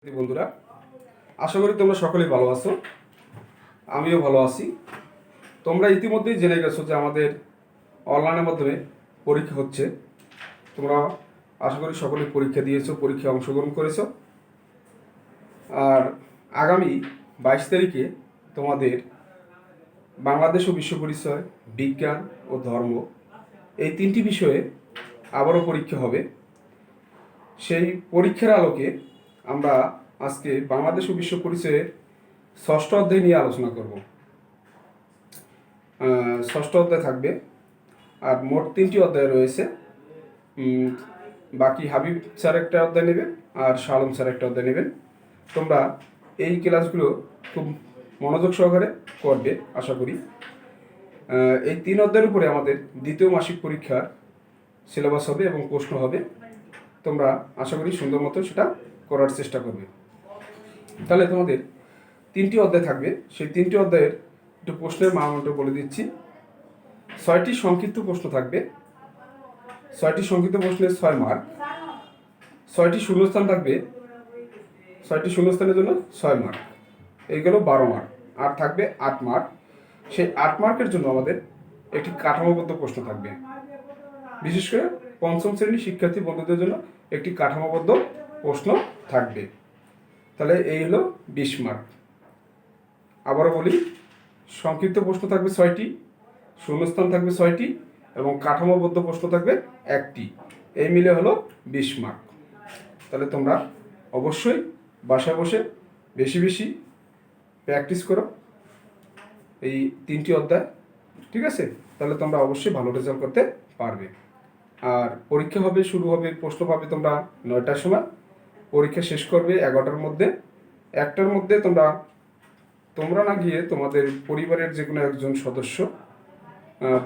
বন্ধুরা, আশা করি তোমরা সকলেই ভালো আছো। আমিও ভালো আছি। তোমরা ইতিমধ্যেই জেনে গেছো যে আমাদের অনলাইনের মাধ্যমে পরীক্ষা হচ্ছে। তোমরা আশা করি সকলেই পরীক্ষা দিয়েছো, পরীক্ষায় অংশগ্রহণ করেছো। আর আগামী 22 তারিখে তোমাদের বাংলাদেশ ও বিশ্ব পরিচয়, বিজ্ঞান ও ধর্ম এই তিনটি বিষয়ে আবারও পরীক্ষা হবে। সেই পরীক্ষার আলোকে আমরা আজকে বাংলাদেশ ও বিশ্ব পরিচয়ের ষষ্ঠ অধ্যায় নিয়ে আলোচনা করব। ষষ্ঠ অধ্যায় থাকবে, আর মোট 3টি অধ্যায় রয়েছে। বাকি হাবিব স্যার একটা অধ্যায় নেবেন আর শালম স্যার একটা অধ্যায় নেবেন। তোমরা এই ক্লাসগুলো খুব মনোযোগ সহকারে করবে আশা করি। এই 3 অধ্যায়ের উপরে আমাদের দ্বিতীয় মাসিক পরীক্ষার সিলেবাস হবে এবং প্রশ্ন হবে। তোমরা আশা করি সুন্দর মতো সেটা করার চেষ্টা করবে। তাহলে তোমাদের 3টি অধ্যায় থাকবে। সেই 3টি অধ্যায়ের একটু প্রশ্নের মানটা বলে দিচ্ছি। 6টি সংক্ষিপ্ত প্রশ্ন থাকবে। 6টি সংক্ষিপ্ত প্রশ্নের 6 মার্ক। 6টি শূন্যস্থান থাকবে। 6টি শূন্যস্থানের জন্য 6 মার্ক। এইগুলো 12 মার্ক। আর থাকবে 8 মার্ক। সেই 8 মার্কের জন্য আমাদের একটি কাঠামোবদ্ধ প্রশ্ন থাকবে। বিশেষ করে 5ম শ্রেণীর শিক্ষার্থী বন্ধুদের জন্য একটি কাঠামোবদ্ধ প্রশ্ন থাকবে। তাহলে এই হলো 20 মার্ক। আবারও বলি, সংক্ষিপ্ত প্রশ্ন থাকবে 6টি, শূন্যস্থান থাকবে 6টি এবং কাঠামোবদ্ধ প্রশ্ন থাকবে 1টি। এই মিলে হলো 20 মার্ক। তাহলে তোমরা অবশ্যই বাসায় বসে বেশি বেশি প্র্যাকটিস করো এই 3টি অধ্যায়, ঠিক আছে? তাহলে তোমরা অবশ্যই ভালো রেজাল্ট করতে পারবে। আর পরীক্ষা হবে, শুরু হবে, প্রশ্ন পাবে তোমরা 9টার সময়। পরীক্ষা শেষ করবে 11টার মধ্যে। 1টার মধ্যে তোমরা না গিয়ে তোমাদের পরিবারের যে কোনো একজন সদস্য,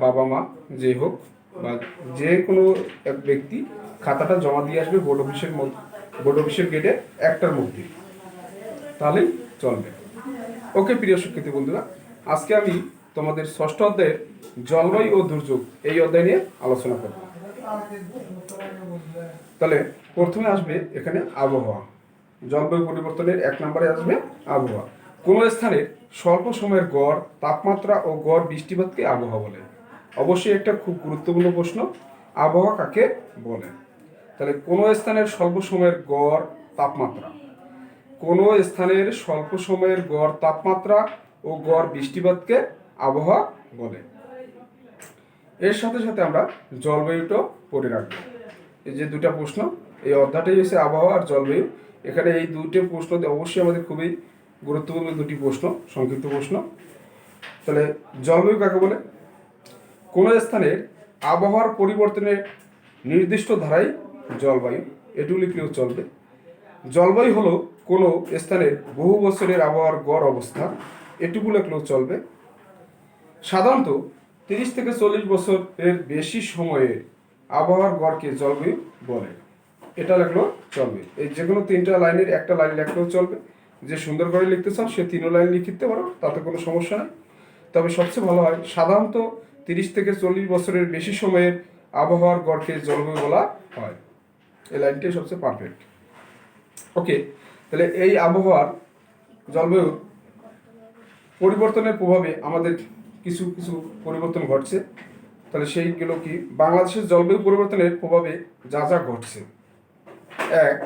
বাবা মা যে হোক বা যে কোনো এক ব্যক্তি খাতাটা জমা দিয়ে আসবে বোর্ড অফিসের গেটে 1টার মধ্যে, তাহলেই চলবে। ওকে প্রিয় শিক্ষার্থী বন্ধুরা, আজকে আমি তোমাদের ষষ্ঠ অধ্যায়ের জলবায়ু ও দুর্যোগ এই অধ্যায় নিয়ে আলোচনা করব। তাহলে প্রথমে আসবে এখানে আবহাওয়া। জলবায়ু পরিবর্তনের 1 নম্বরে আসবে আবহাওয়া। কোন স্থানের স্বল্প সময়ের গড় তাপমাত্রা ও গড় বৃষ্টিপাতকে আবহাওয়া বলে। অবশ্যই একটা খুব গুরুত্বপূর্ণ প্রশ্ন, আবহাওয়া কাকে বলে? তাহলে কোন স্থানের স্বল্প সময়ের গড় তাপমাত্রা, কোন স্থানের স্বল্প সময়ের গড় তাপমাত্রা ও গড় বৃষ্টিপাতকে আবহাওয়া বলে। এর সাথে সাথে আমরা জলবায়ুটাও পড়ে রাখবো। এই যে 2টা প্রশ্ন, এই অধ্যায়টাই হচ্ছে আবহাওয়া আর জলবায়ু। এখানে এই 2টি প্রশ্ন অবশ্যই আমাদের খুবই গুরুত্বপূর্ণ 2টি প্রশ্ন, সংক্ষিপ্ত প্রশ্ন। তাহলে জলবায়ু কাকে বলে? কোনো স্থানের আবহাওয়ার পরিবর্তনের নির্দিষ্ট ধারাই জলবায়ু, এটুকু লিখলেও চলবে। জলবায়ু হলো কোনো স্থানের বহু বছরের আবহাওয়ার গড় অবস্থা, এটুকু লিখলেও চলবে। সাধারণত 30 থেকে 40 বছরের বেশি সময়ের আবহাওয়ার গড়কে জলবায়ু বলে, এটা লিখলেও চলবে। এই যে কোনো 3টা লাইনের একটা লাইন লিখলেও চলবে। যে সুন্দর করে লিখতে চাও সে 3 লাইন লিখতে পারো, তাতে কোনো সমস্যা নেই। তবে সবচেয়ে ভালো হয় সাধারণত 30 থেকে 40 বছরের বেশি সময়ের আবহাওয়ার গড়কে জলবায়ু বলা হয়। এই লাইনটাই সবচেয়ে পারফেক্ট। ওকে, তাহলে এই আবহাওয়ার জলবায়ুর পরিবর্তনের প্রভাবে আমাদের কিছু কিছু পরিবর্তন ঘটছে। তাহলে সেইগুলো কি? বাংলাদেশের জলবায়ু পরিবর্তনের প্রভাবে যা যা ঘটছে: 1,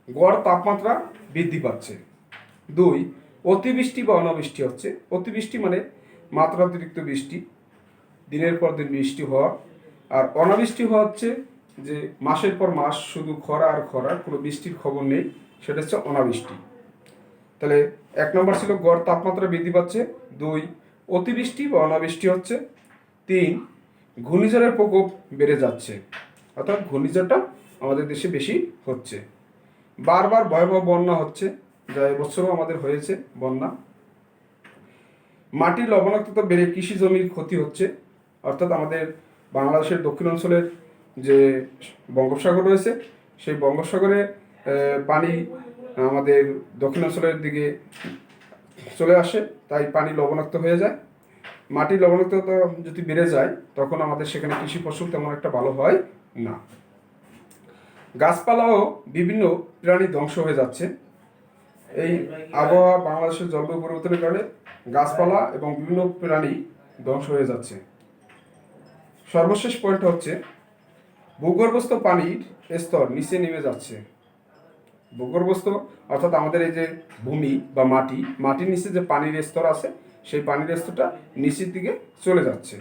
গড় তাপমাত্রা বৃদ্ধি পাচ্ছে। 2, অতিবৃষ্টি বা অনাবৃষ্টি হচ্ছে। অতিবৃষ্টি মানে মাত্রাতিরিক্ত বৃষ্টি, দিনের পর দিন বৃষ্টি হওয়া। আর অনাবৃষ্টি হওয়া হচ্ছে যে মাসের পর মাস শুধু খরা আর খরা, কোনো বৃষ্টির খবর নেই, সেটা হচ্ছে অনাবৃষ্টি। তাহলে 1 নম্বর ছিল গড় তাপমাত্রা বৃদ্ধি পাচ্ছে। 2, অতিবৃষ্টি বা অনাবৃষ্টি হচ্ছে। 3, ঘূর্ণিঝড়ের প্রকোপ বেড়ে যাচ্ছে, অর্থাৎ ঘূর্ণিঝড়টা আমাদের দেশে বেশি হচ্ছে। বারবার ভয়াবহ বন্যা হচ্ছে, যা এবছরও আমাদের হয়েছে বন্যা। মাটির লবণাক্ততা বেড়ে কৃষি জমির ক্ষতি হচ্ছে, অর্থাৎ আমাদের বাংলাদেশের দক্ষিণ অঞ্চলের যে বঙ্গোপসাগর রয়েছে, সেই বঙ্গোপসাগরে পানি আমাদের দক্ষিণ অঞ্চলের দিকে চলে আসে, তাই পানি লবণাক্ত হয়ে যায়। মাটির লবণাক্ততা যদি বেড়ে যায় তখন আমাদের সেখানে কৃষি ফসল তেমন একটা ভালো হয় না। গাছপালাও বিভিন্ন প্রাণী ধ্বংস হয়ে যাচ্ছে। এই আবহাওয়া বাংলাদেশের জলবায়ু পরিবর্তনের কারণে গাছপালা এবং বিভিন্ন প্রাণী ধ্বংস হয়ে যাচ্ছে। সর্বশেষ পয়েন্ট হচ্ছে ভূগর্ভস্থ পানির স্তর নিচে নেমে যাচ্ছে। ভূগর্ভস্থ অর্থাৎ আমাদের এই যে ভূমি বা মাটির নিচে যে পানির স্তর আছে, সেই পানির স্তরটা নিচের দিকে চলে যাচ্ছে।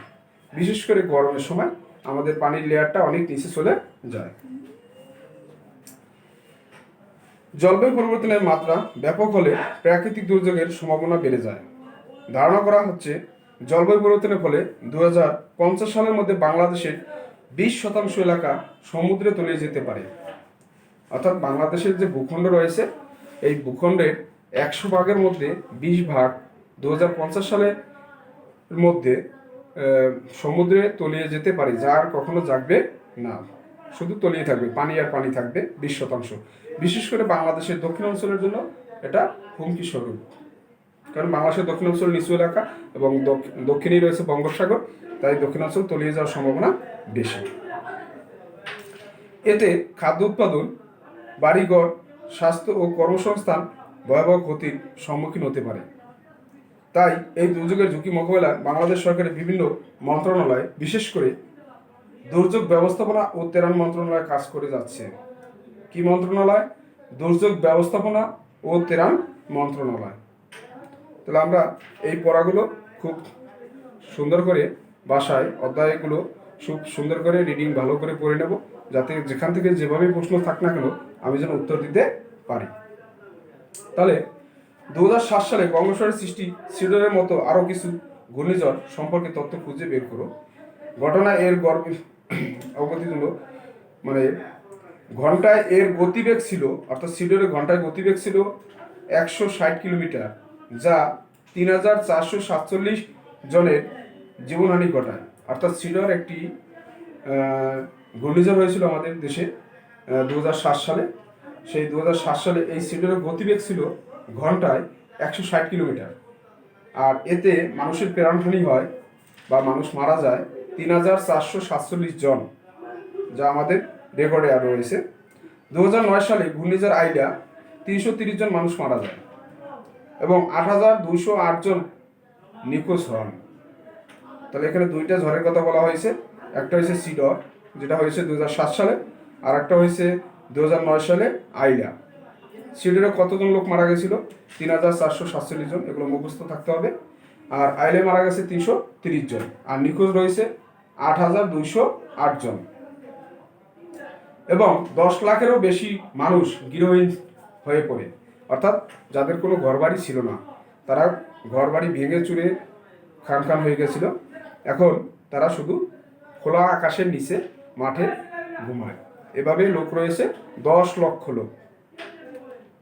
বিশেষ করে গরমের সময় আমাদের পানির লেয়ারটা অনেক নিচে চলে যায়। জলবায়ু পরিবর্তনের মাত্রা ব্যাপক হলে প্রাকৃতিক দুর্যোগের সম্ভাবনা বেড়ে যায়। ধারণা করা হচ্ছে জলবায়ু পরিবর্তনের ফলে 2050 সালের মধ্যে বাংলাদেশের 20% এলাকা সমুদ্রে তলিয়ে যেতে পারে। অর্থাৎ বাংলাদেশের যে ভূখণ্ড রয়েছে, এই ভূখণ্ডের 100 ভাগের মধ্যে 20 ভাগ 2050 সালের মধ্যে সমুদ্রে তলিয়ে যেতে পারে, যা আর কখনো জাগবে না, শুধু তলিয়ে থাকবে, পানি আর পানি থাকবে 20%। বিশেষ করে বাংলাদেশের দক্ষিণ অঞ্চলের জন্য এটা হুমকি স্বরূপ, কারণ বাংলাদেশের দক্ষিণ অঞ্চল নিচু এলাকা এবং দক্ষিণেই রয়েছে বঙ্গোপসাগর, তাই দক্ষিণ অঞ্চল তলিয়ে যাওয়ার সম্ভাবনা বেশি। এতে খাদ্য উৎপাদন, বাড়িঘর, স্বাস্থ্য ও কর্মসংস্থান ভয়াবহ ক্ষতির সম্মুখীন হতে পারে। তাই এই দুর্যোগের ঝুঁকি মোকাবেলায় বাংলাদেশ সরকারের বিভিন্ন মন্ত্রণালয়, বিশেষ করে দুর্যোগ ব্যবস্থাপনা ও ত্রাণ মন্ত্রণালয় কাজ করে যাচ্ছে। কি মন্ত্রণালয়? দুর্যোগ ব্যবস্থাপনা ও ত্রাণ মন্ত্রণালয়। তাহলে আমরা এই পড়াগুলো খুব সুন্দর করে বাসায় অধ্যায়গুলো খুব সুন্দর করে রিডিং ভালো করে পড়ে নেব, যাতে যেখান থেকে যেভাবে প্রশ্ন থাক না কেন আমি যেন উত্তর দিতে পারি। তাহলে 2007 সালে বঙ্গোপসাগরের সৃষ্টি সিডরের মতো আরও কিছু ঘূর্ণিঝড় সম্পর্কে তথ্য খুঁজে বের করো। ঘটনা এর অবগতি জন্য মানে ঘন্টায় এর গতিবেগ ছিল, অর্থাৎ সিডরের ঘন্টায় গতিবেগ ছিল 160 কিলোমিটার, যা 3447 জনের জীবনহানি ঘটায়। অর্থাৎ সিডর একটি ঘূর্ণিঝড় হয়েছিল আমাদের দেশে 2007 সালে। সেই 2007 সালে এই সিডরের গতিবেগ ছিল ঘন্টায় 160 কিলোমিটার, আর এতে মানুষের প্রাণহানি হয় বা মানুষ মারা যায় 3447 জন, যা আমাদের রেকর্ডে আরও রয়েছে। 2009 সালে ঘূর্ণিঝড় আইডা 330 জন মানুষ মারা যায় এবং 8208 জন নিখোঁজ হন। তাহলে এখানে দুইটা ঝড়ের কথা বলা হয়েছে, একটা হয়েছে সিডর যেটা হয়েছে 2007 সালে, আর একটা হয়েছে 2009 সালে আইডা। সিডরে কতজন লোক মারা গেছিল? 3447 জন, এগুলো মুখস্থ থাকতে হবে। আর আইলে মারা গেছে 330 জন, আর নিখোঁজ রয়েছে 8208 জন। এবং 10 লাখেরও বেশি মানুষ গৃহহীন হয়ে পড়ে, অর্থাৎ যাদের কোনো ঘরবাড়ি ছিল না, তারা ঘরবাড়ি ভেঙে চুরে খান হয়ে গেছিল, এখন তারা শুধু খোলা আকাশের নিচে মাঠে ঘুমায়। এভাবে লোক রয়েছে 10 লক্ষ লোক।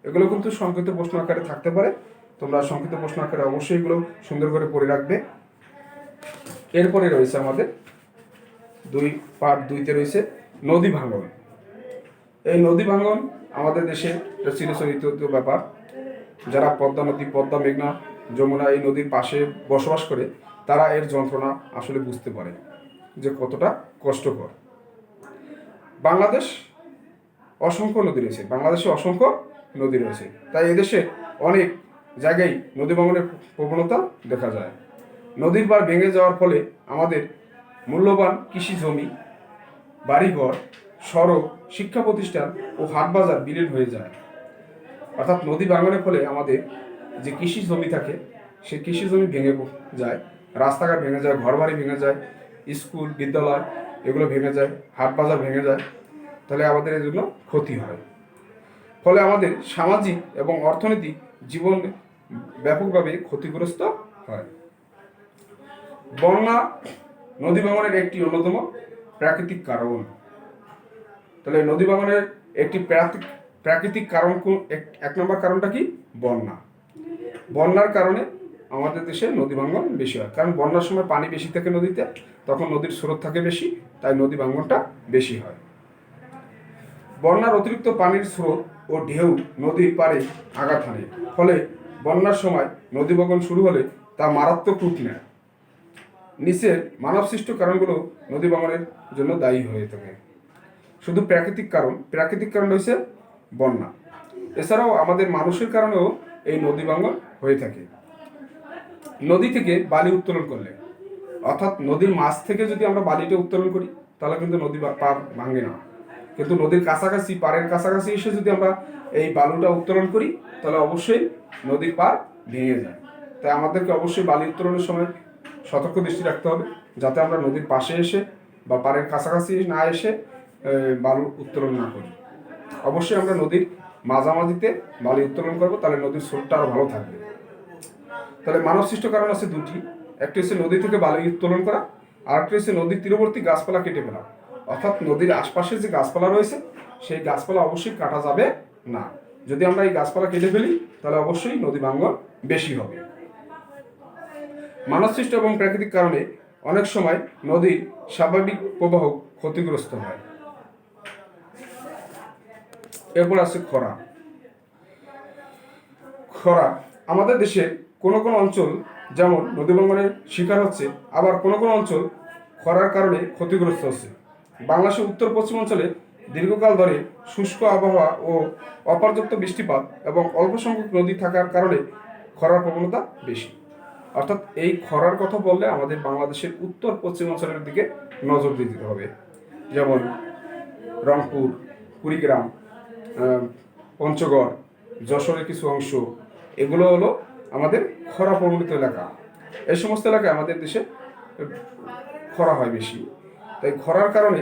এগুলো কিন্তু সংক্ষিপ্ত প্রশ্ন আকারে থাকতে পারে, তোমরা সংক্ষিপ্ত প্রশ্ন আকারে অবশ্যই এগুলো সুন্দর করে পড়ে রাখবে। এরপরে রয়েছে আমাদের পার্ট 2তে রয়েছে নদী ভাঙন। এই নদী ভাঙন আমাদের দেশে চিরচরিত ব্যাপার। যারা পদ্মা নদী, পদ্মা, মেঘনা, যমুনা এই নদীর পাশে বসবাস করে, তারা এর যন্ত্রণা আসলে বুঝতে পারে যে কতটা কষ্টকর। বাংলাদেশে অসংখ্য নদী রয়েছে, তাই এদেশে অনেক জায়গায় নদী ভাঙনের প্রবণতা দেখা যায়। নদীর পাড় ভেঙে যাওয়ার ফলে আমাদের মূল্যবান কৃষি জমি, বাড়িঘর, সড়ক, শিক্ষা প্রতিষ্ঠান ও হাট বাজার বিলীন হয়ে যায়। অর্থাৎ নদী ভাঙনের ফলে আমাদের যে কৃষি জমি থাকে, সেই কৃষি জমি ভেঙে যায়, রাস্তাঘাট ভেঙে যায়, ঘরবাড়ি ভেঙে যায়, স্কুল বিদ্যালয় এগুলো ভেঙে যায়, হাট বাজার ভেঙে যায়। তাহলে আমাদের এর জন্য ক্ষতি হয়, ফলে আমাদের সামাজিক এবং অর্থনৈতিক জীবন ব্যাপকভাবে ক্ষতিগ্রস্ত হয়। বন্যা নদী ভাঙনের একটি অন্যতম প্রাকৃতিক কারণ। তাহলে নদী ভাঙনের একটি প্রাকৃতিক কারণ, এক নম্বর কারণটা কি? বন্যা। বন্যার কারণে আমাদের দেশে নদী ভাঙন বেশি হয়, কারণ বন্যার সময় পানি বেশি থাকে নদীতে, তখন নদীর স্রোত থাকে বেশি, তাই নদী ভাঙনটা বেশি হয়। বন্যার অতিরিক্ত পানির স্রোত ও ঢেউ নদীর পাড়ে আঘাত হানে, ফলে বন্যার সময় নদী ভাঙন শুরু হলে তা মারাত্মক রূপ নেয়। নিচের মানবসৃষ্ট কারণগুলো নদী ভাঙনের জন্য দায়ী হয়ে থাকে। শুধু প্রাকৃতিক কারণ রয়েছে বন্যা। এছাড়াও আমাদের মানুষের কারণেও এই নদী ভাঙন হয়ে থাকে। নদী থেকে বালি উত্তোলন করলে, অর্থাৎ নদীর মাছ থেকে যদি আমরা বালিটা উত্তোলন করি তাহলে কিন্তু নদী পার ভাঙে না। কিন্তু নদীর কাছাকাছি, পাড়ের কাছাকাছি এসে যদি আমরা এই বালুটা উত্তোলন করি তাহলে অবশ্যই নদীর পার ভেঙে যায়। তাই আমাদেরকে অবশ্যই বালি উত্তোলনের সময় সতর্ক দৃষ্টি রাখতে হবে, যাতে আমরা নদীর পাশে এসে বা পাড়ের কাছাকাছি না এসে বালু উত্তোলন না করি। অবশ্যই আমরা নদীর মাঝামাঝিতে বালি উত্তোলন করবো, তাহলে নদীর স্রোতটা আরও ভালো থাকবে। তাহলে মানব সৃষ্ট কারণ আছে দুটি, একটি হচ্ছে নদী থেকে বালি উত্তোলন করা, আর একটি হচ্ছে নদীর তীরবর্তী গাছপালা কেটে ফেলা। অর্থাৎ নদীর আশপাশে যে গাছপালা রয়েছে সেই গাছপালা অবশ্যই কাটা যাবে না। যদি আমরা এই গাছপালা কেটে ফেলি তাহলে অবশ্যই নদী ভাঙন বেশি হবে। মানব সৃষ্ট এবং প্রাকৃতিক কারণে অনেক সময় নদীর স্বাভাবিক প্রবাহ ক্ষতিগ্রস্ত হয়। এরপর আছে খরা। খরা আমাদের দেশে কোনো কোনো অঞ্চল যেমন নদী ভাঙনের শিকার হচ্ছে, আবার কোনো কোনো অঞ্চল খরার কারণে ক্ষতিগ্রস্ত হচ্ছে। বাংলাদেশের উত্তর পশ্চিম অঞ্চলে দীর্ঘকাল ধরে শুষ্ক আবহাওয়া ও অপর্যাপ্ত বৃষ্টিপাত এবং অল্প সংখ্যক নদী থাকার কারণে খরার প্রবণতা বেশি। অর্থাৎ এই খরার কথা বললে আমাদের বাংলাদেশের উত্তর পশ্চিম অঞ্চলের দিকে নজর দিতে হবে, যেমন রংপুর, কুড়িগ্রাম, পঞ্চগড়, যশোরের কিছু অংশ, এগুলো হলো আমাদের খরা প্রবণিত এলাকা। এই সমস্ত এলাকায় আমাদের দেশে খরা হয় বেশি। তাই খরার কারণে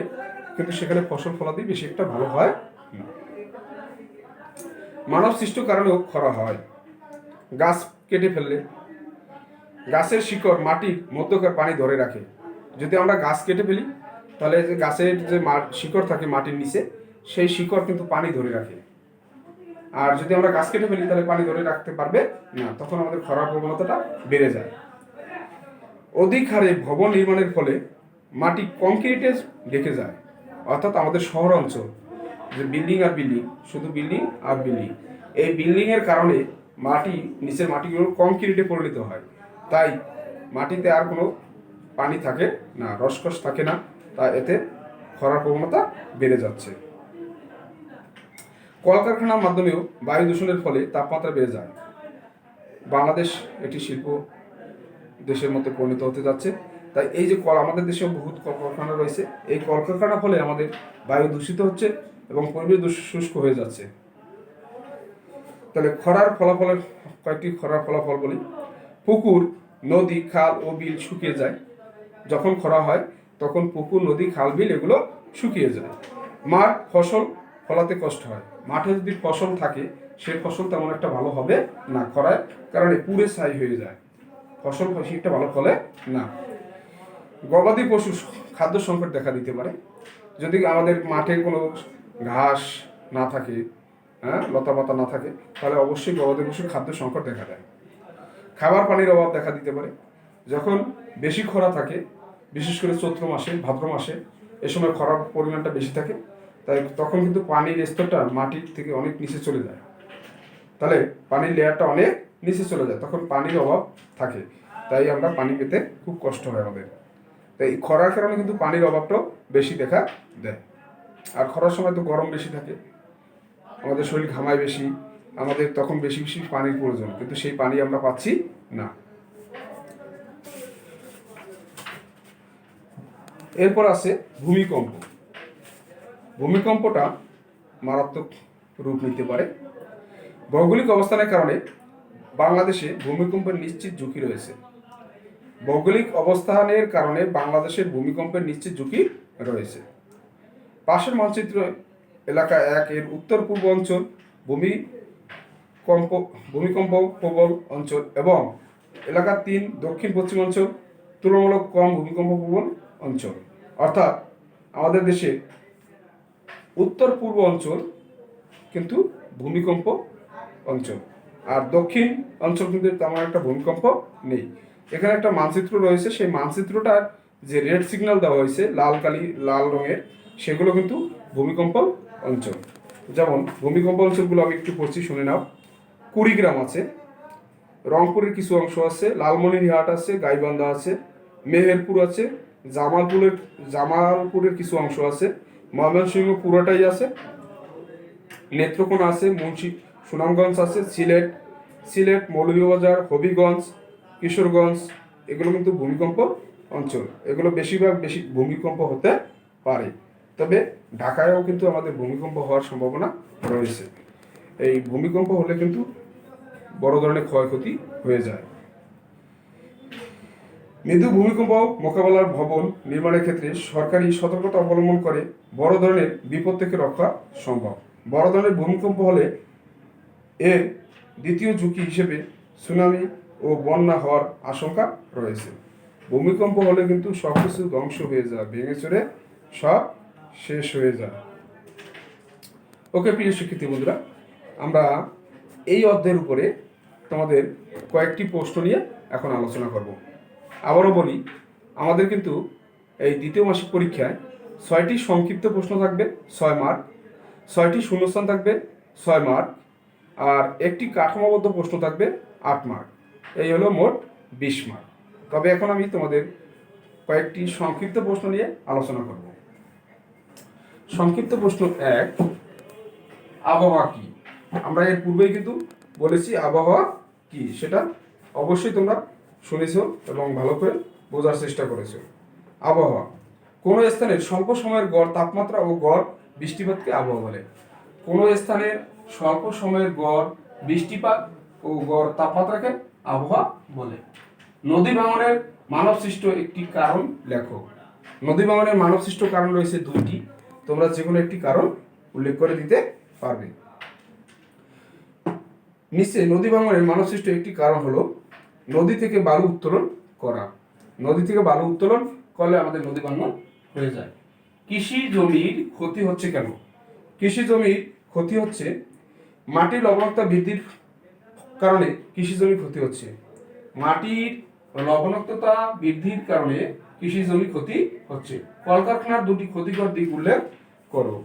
কিন্তু সেখানে ফসল ফলাতে বেশি একটা ভালো হয় না। মানব সৃষ্ট কারণেও খরা হয়। গাছ কেটে ফেললে গাছের শিকড় মাটির মধ্যকার পানি ধরে রাখে। যদি আমরা গাছ কেটে ফেলি তাহলে যে গাছের যে শিকড় থাকে মাটির নিচে, সেই শিকড় কিন্তু পানি ধরে রাখে। আর যদি আমরা গাছ কেটে ফেলি তাহলে পানি ধরে রাখতে পারবে না, তখন আমাদের খরার প্রবণতাটা বেড়ে যায়। অধিক হারে ভবন নির্মাণের ফলে মাটি কংক্রিটে ঢেকে যায়। অর্থাৎ আমাদের শহর অঞ্চল যে বিল্ডিং আর বিল্ডিং, শুধু বিল্ডিং আর বিল্ডিং, এই বিল্ডিংয়ের কারণে মাটি, নিচের মাটিগুলো কংক্রিটে পরিণত হয়। তাই মাটিতে আর কোনো পানি থাকে না, রসকস থাকে না, তা এতে খরার প্রবণতা বেড়ে যাচ্ছে। কলকারখানার মাধ্যমেও বায়ু দূষণের ফলে তাপমাত্রা বেড়ে যায়। বাংলাদেশ একটি শিল্প দেশের মধ্যে পরিণত হতে যাচ্ছে। তাই এই যে আমাদের দেশে বহুত কলকারখানা রয়েছে, এই কলকারখানার ফলে আমাদের বায়ু দূষিত হচ্ছে এবং পরিবেশ শুষ্ক হয়ে যাচ্ছে। তাহলে খরার ফলাফলের কয়েকটি খরার ফলাফল বলি। পুকুর, নদী, খাল ও বিল শুকিয়ে যায়। যখন খরা হয় তখন পুকুর, নদী, খাল, বিল এগুলো শুকিয়ে যায়। মাঠ ফসল ফলাতে কষ্ট হয়। মাঠে যদি ফসল থাকে সেই ফসল তেমন একটা ভালো হবে না খরার কারণে, পুড়ে ছাই হয়ে যায়, ফসল বেশি একটা ভালো ফলে না। গবাদি পশু খাদ্য সংকট দেখা দিতে পারে। যদি আমাদের মাঠে কোনো ঘাস না থাকে, লতা পাতা না থাকে, তাহলে অবশ্যই গবাদি পশুর খাদ্য সংকট দেখা দেয়। খাবার পানির অভাব দেখা দিতে পারে। যখন বেশি খরা থাকে, বিশেষ করে চৈত্র মাসে, ভাদ্র মাসে, এ সময় খরার পরিমাণটা বেশি থাকে, তাই তখন কিন্তু পানির স্তরটা মাটির থেকে অনেক নিচে চলে যায়। তাহলে পানির লেয়ারটা অনেক নিচে চলে যায়, তখন পানির অভাব থাকে, তাই আমরা পানি পেতে খুব কষ্ট হয় আমাদের। তাই খরার কারণে কিন্তু পানির অভাবটাও বেশি দেখা দেয়। আর খরার সময় তো গরম বেশি থাকে, আমাদের শরীর ঘামায় বেশি, আমাদের তখন বেশি বেশি পানির প্রয়োজন, কিন্তু সেই পানি আমরা পাচ্ছি না। এরপর আছে ভূমিকম্প। ভূমিকম্পটা মারাত্মক রূপ নিতে পারে। ভৌগোলিক অবস্থানের কারণে বাংলাদেশে ভূমিকম্পের নিশ্চিত ঝুঁকি রয়েছে। ভৌগোলিক অবস্থানের কারণে বাংলাদেশের ভূমিকম্পের নিশ্চিত ঝুঁকি রয়েছে। পাশের মানচিত্র এলাকা 1 এর উত্তর পূর্ব অঞ্চল ভূমিকম্প প্রবল অঞ্চল এবং এলাকা 3 দক্ষিণ পশ্চিম অঞ্চল তুলনামূলক কম ভূমিকম্প প্রবল অঞ্চল। অর্থাৎ আমাদের দেশে উত্তর পূর্ব অঞ্চল কিন্তু ভূমিকম্প অঞ্চল, আর দক্ষিণ অঞ্চল কিন্তু তেমন একটা ভূমিকম্প নেই। এখানে একটা মানচিত্র রয়েছে, সেই মানচিত্রটার যে রেড সিগন্যাল দেওয়া হয়েছে লাল রঙের, সেগুলো কিন্তু ভূমিকম্প অঞ্চল। যেমন ভূমিকম্প অঞ্চলগুলো আমি একটু পড়ছি, শুনে নাও। কুড়িগ্রাম আছে, রংপুরের কিছু অংশ আছে, লালমনিরহাট আছে, গাইবান্ধা আছে, মেহেরপুর আছে, জামালপুরের কিছু অংশ আছে, ময়মনসিংহ পুরোটাই আছে, নেত্রকোনা আছে, সুনামগঞ্জ আছে, সিলেট, মৌলভীবাজার, হবিগঞ্জ, কিশোরগঞ্জ, এগুলো কিন্তু ভূমিকম্প অঞ্চল। এগুলো বেশি ভূমিকম্প হতে পারে, তবে ঢাকায়ও কিন্তু আমাদের ভূমিকম্প হওয়ার সম্ভাবনা রয়েছে। এই ভূমিকম্প হলে কিন্তু বড় ধরনের ক্ষয়ক্ষতি হয়ে যায়। মৃদু ভূমিকম্প মোকাবেলার ভবন নির্মাণের ক্ষেত্রে সরকারি সতর্কতা অবলম্বন করে বড় ধরনের বিপদ থেকে রক্ষা সম্ভব। বড় ধরনের ভূমিকম্প হলে এর দ্বিতীয় ঝুঁকি হিসেবে সুনামি ও বন্যা হওয়ার আশঙ্কা রয়েছে। ভূমিকম্প হলে কিন্তু সব কিছু ধ্বংস হয়ে যায়, ভেঙে চুরে সব শেষ হয়ে যায়। ওকে প্রিয় শিক্ষার্থী বন্ধুরা, আমরা এই অধ্যায়ের উপরে তোমাদের কয়েকটি প্রশ্ন নিয়ে এখন আলোচনা করব। আবারও বলি, আমাদের কিন্তু এই দ্বিতীয় মাসিক পরীক্ষায় 6টি সংক্ষিপ্ত প্রশ্ন থাকবে 6 মার্ক, 6টি শূন্যস্থান থাকবে 6 মার্ক, আর একটি কাঠামোবদ্ধ প্রশ্ন থাকবে 8 মার্ক। এই হলো মোট 20 মার্ক। তবে এখন আমি তোমাদের কয়েকটি সংক্ষিপ্ত প্রশ্ন নিয়ে আলোচনা করব। সংক্ষিপ্ত প্রশ্ন 1, আবহাওয়া কি? আমরা এর পূর্বেই কিন্তু বলেছি আবহাওয়া কি, সেটা অবশ্যই তোমরা শুনেছো এবং ভালো করে বোঝার চেষ্টা করেছো। আবহাওয়া কোনো স্থানের স্বল্প সময়ের গড় তাপমাত্রা ও গড় বৃষ্টিপাতকে আবহাওয়া বলে। কোনো স্থানের স্বল্প সময়ের গড় বৃষ্টিপাত ও গড় তাপমাত্রাকে আবহাওয়া বলে। নদী ভাঙনের মানব সৃষ্ট একটি কারণ লেখো। নদী ভাঙনের মানব সৃষ্ট কারণ রয়েছে 2টি, তোমরা যে কোনো একটি কারণ উল্লেখ করে দিতে পারবে। নিচে নদী ভাঙনের মানব সৃষ্ট একটি কারণ হলো নদী থেকে বালু উত্তোলন করা। নদী থেকে বালু উত্তোলন করলে আমাদের নদী ভাঙন হয়ে যায়। কৃষি জমির ক্ষতি হচ্ছে কেন? কৃষি জমির ক্ষতি হচ্ছে মাটির লবণাক্ততা বৃদ্ধির কারণে কৃষি জমির ক্ষতি হচ্ছে। মাটির লবণাক্ততা বৃদ্ধির কারণে কৃষি জমি ক্ষতি হচ্ছে। কলকারখানার 2টি ক্ষতিকর দিক উল্লেখ করো।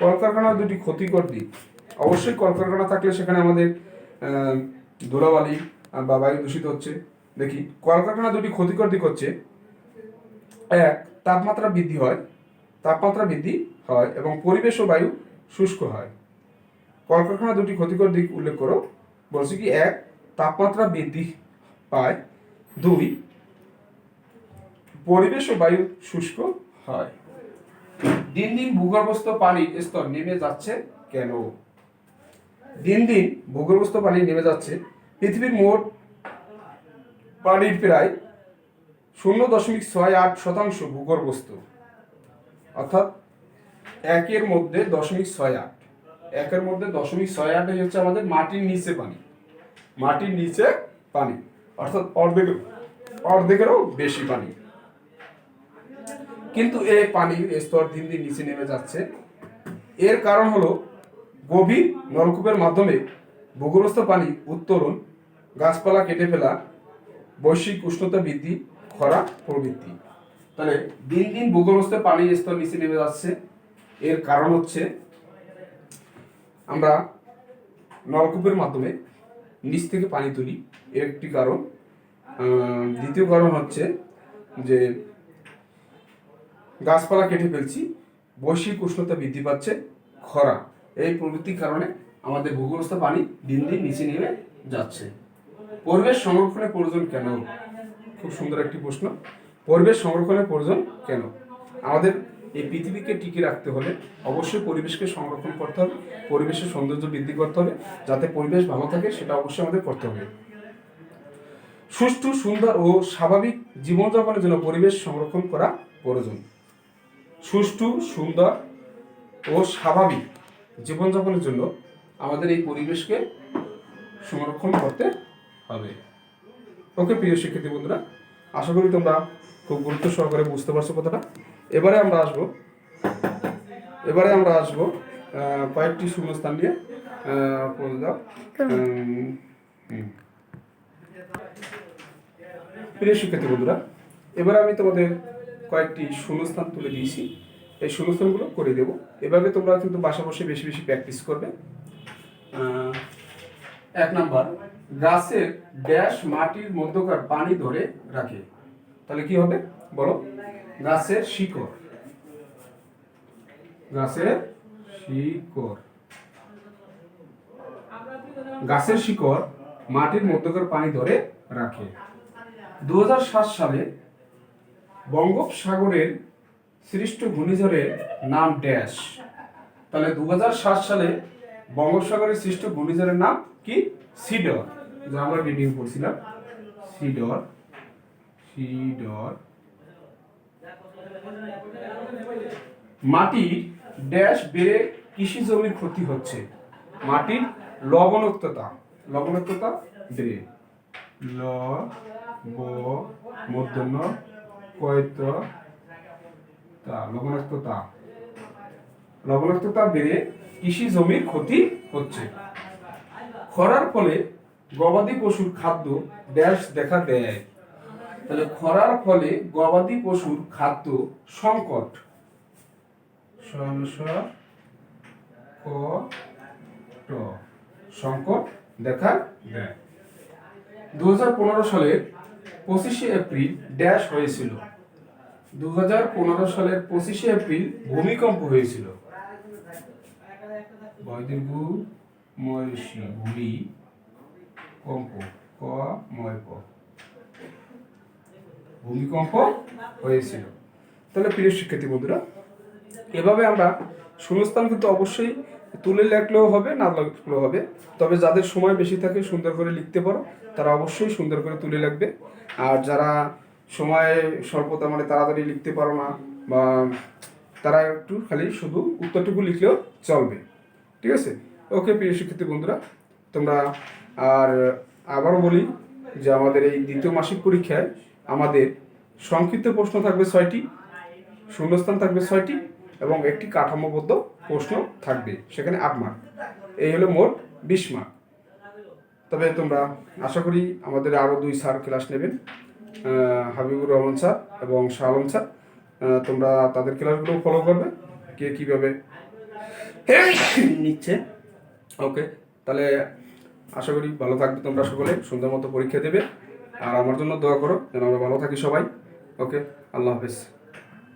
কলকারখানার 2টি ক্ষতিকর দিক, অবশ্যই কলকারখানা থাকলে সেখানে আমাদের ধুলাবালি বা বায়ু দূষিত হচ্ছে। দেখি, কলকারখানার 2টি ক্ষতিকর দিক হচ্ছে, 1, তাপমাত্রা বৃদ্ধি হয় এবং পরিবেশ ও বায়ু শুষ্ক হয়। কলকারখানার 2টি ক্ষতিকর দিক উল্লেখ করো। বলছি কি, 1, তাপমাত্রা বৃদ্ধি পায়, 2, পরিবেশ ও বায়ু শুষ্ক হয়। দিন দিন ভূগর্ভস্থ পানির স্তর নেমে যাচ্ছে কেন? দিন দিন ভূগর্ভস্থ পানি নেমে যাচ্ছে, পৃথিবীর মোট পানির প্রায় 0.68% ভূগর্ভস্থ, অর্থাৎ 1-এর মধ্যে 0.68, 1-এর মধ্যে 0.68 হচ্ছে আমাদের মাটির নিচে পানি। মাটির নিচে পানি অর্থাৎ অর্ধেকেরও বেশি পানি। কিন্তু এই পানির স্তর দিন দিন নিচে নেমে যাচ্ছে। এর কারণ হলো গভীর নলকূপের মাধ্যমে ভূগর্ভস্থ পানি উত্তোলন, গাছপালা কেটে ফেলা, বৈশ্বিক উষ্ণতা বৃদ্ধি, খরা প্রভৃতি। তাহলে দিন দিন ভূগর্ভস্থ পানির স্তর নিচে নেমে যাচ্ছে, এর কারণ হচ্ছে আমরা নলকূপের মাধ্যমে নিচ থেকে পানি তুলি, এর একটি কারণ। দ্বিতীয় কারণ হচ্ছে যে গাছপালা কেটে ফেলছি, বৈশ্বিক উষ্ণতা বৃদ্ধি পাচ্ছে, খরা, এই প্রভৃতির কারণে আমাদের ভূগর্ভস্থ পানি দিন দিন নিচে নেমে যাচ্ছে। পরিবেশ সংরক্ষণের প্রয়োজন কেন? খুব সুন্দর একটি প্রশ্ন। পরিবেশ সংরক্ষণের প্রয়োজন কেন? আমাদের এই পৃথিবীকে টিকে রাখতে হলে অবশ্যই পরিবেশকে সংরক্ষণ করতে হবে, পরিবেশের সৌন্দর্য বৃদ্ধি করতে হবে, যাতে পরিবেশ ভালো থাকে সেটা অবশ্যই আমাদের করতে হবে। সুষ্ঠু, সুন্দর ও স্বাভাবিক জীবনযাপনের জন্য পরিবেশ সংরক্ষণ করা প্রয়োজন। সুষ্ঠু, সুন্দর ও স্বাভাবিক জীবনযাপনের জন্য আমাদের এই পরিবেশকে সংরক্ষণ করতে হবে। ওকে প্রিয় শিক্ষার্থী বন্ধুরা, আশা করি তোমরা খুব গুরুত্ব সহকারে বুঝতে পারছো কথাটা। এবারে আমরা আসবো কয়েকটি শূন্যস্থান নিয়ে। প্রিয় শিক্ষার্থী বন্ধুরা, এবারে আমি তোমাদের কয়েকটি শূন্যস্থান তুলে দিয়েছি, এই শূন্যস্থানগুলো করে দেবো। এভাবে তোমরা কিন্তু বাসা বসে বেশি বেশি প্র্যাকটিস করবে। 1 নাম্বার, গাছের ড্যাশ মাটির মধ্যকার পানি ধরে রাখে। তাহলে কি হবে বলো? গাছের শিকড়। গাছের শিকড় মাটির মধ্যকার পানি ধরে রাখে। 2007 সালে বঙ্গোপসাগরের সৃষ্ট ঘূর্ণিঝড়ের নাম ড্যাশ। তাহলে 2007 সালে বঙ্গোপসাগরের সৃষ্ট ঘূর্ণিঝড়ের নাম কি? সিডর, যা আমরা রিডিং করছিলাম। Cedar cedar. মাটির ড্যাশ বেড়ে কৃষি জমির ক্ষতি হচ্ছে। মাটির লবণাক্ততা বেড়ে, ল ব মূর্ধন্য কয়ত তা, লবণাক্ততা বেড়ে কৃষি জমির ক্ষতি হচ্ছে। খরার ফলে গবাদি পশুর খাদ্য ড্যাশ দেখা দেয়। তাহলে খরার ফলে গবাদি পশুর খাদ্য সংকট, সংকট দেখা দেয়। 2015 সালের 25শে এপ্রিল ড্যাশ হয়েছিল। 2015 সালের 25শে এপ্রিল ভূমিকম্প হয়েছিল। ভূমিকম্প হয়েছিল। তাহলে প্রিয় শিক্ষার্থী বন্ধুরা, এভাবে আমরা শূন্যস্থান কিন্তু অবশ্যই তুলে লিখলেও হবে, না লিখলেও হবে। তবে যাদের সময় বেশি থাকে সুন্দর করে লিখতে পারো, তারা অবশ্যই সুন্দর করে তুলে লিখবে। আর যারা সময় স্বল্পতা, মানে তাড়াতাড়ি লিখতে পারো না, বা তারা একটু খালি শুধু উত্তরটুকু লিখলেও চলবে। ঠিক আছে? ওকে প্রিয় শিক্ষার্থী বন্ধুরা, তোমরা আর আবারও বলি যে আমাদের এই দ্বিতীয় মাসিক পরীক্ষায় আমাদের সংক্ষিপ্ত প্রশ্ন থাকবে 6টি, শূন্যস্থান থাকবে 6টি এবং একটি কাঠামোবদ্ধ প্রশ্ন থাকবে, সেখানে 8 মার্ক। এই হলো মোট 20 মার্ক। তবে তোমরা আশা করি আমাদের আরও 2 স্যার ক্লাস নেবেন, হাবিবুর রহমান স্যার এবং শাহ আলম স্যার। তোমরা তাদের ক্লাসগুলো ফলো করবে, কে কীভাবে নিচ্ছে। ওকে, তাহলে আশা করি ভালো থাকবে তোমরা সকলে, সুন্দর মতো পরীক্ষা দেবে। আর আমার জন্য দোয়া করো যেন আমরা ভালো থাকি সবাই। ওকে, আল্লাহ হাফেজ।